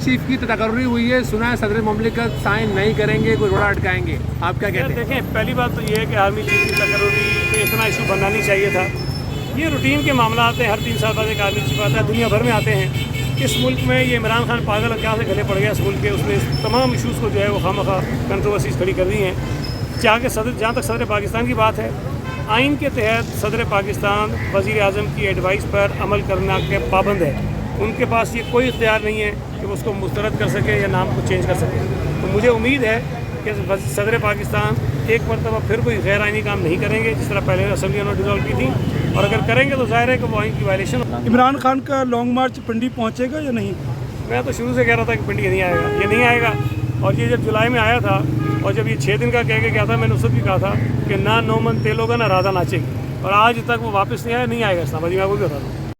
Chief की तकर्री हुई है, सुना है सदर मुमलिकत साइन नहीं करेंगे, कोई रोड़ा अटकाएंगे, आप क्या कहते हैं? देखें, पहली बात तो ये है कि आर्मी चीफ की तकर्री पे इतना इशू बनना नहीं चाहिए था। ये रूटीन के मामला आते हैं, हर 3 साल बाद एक आर्मी चीफ आता है, दुनिया भर में आते हैं। इस मुल्क में ये इमरान खान पागल और क्या से गले पड़ गया इस मुल्क के, उसने तमाम इशूज़ को जो है वो खामखा कंट्रोवर्सीज खड़ी कर दी हैं। जहाँ तक सदर पाकिस्तान की बात है, आइन के तहत सदर पाकिस्तान वज़ीर आज़म की एडवाइस पर अमल करना के पाबंद है। उनके पास ये कोई इख्तियार नहीं है कि वो उसको मुस्तरद कर सके या नाम को चेंज कर सके। तो मुझे उम्मीद है कि सदर पाकिस्तान एक मरतबा फिर कोई गैर आइनी काम नहीं करेंगे, जिस तरह पहले असम्बली उन्होंने डिज़ोल्व की थी, और अगर करेंगे तो जाहिर है कि वो आइन की वायलेशन। इमरान खान का लॉन्ग मार्च पिंडी पहुंचेगा या नहीं? मैं तो शुरू से कह रहा था कि पिंडी नहीं आएगा, ये नहीं आएगा। और ये जब जुलाई में आया था और जब ये 6 दिन का कह के गया था, मैंने उस वक्त भी कहा था कि ना नौमन तेल होगा ना राधा नाचेगी, और आज तक वो वापस नहीं आया, नहीं आएगा इस्लामाबाद, मैं वो भी बता रहा हूँ।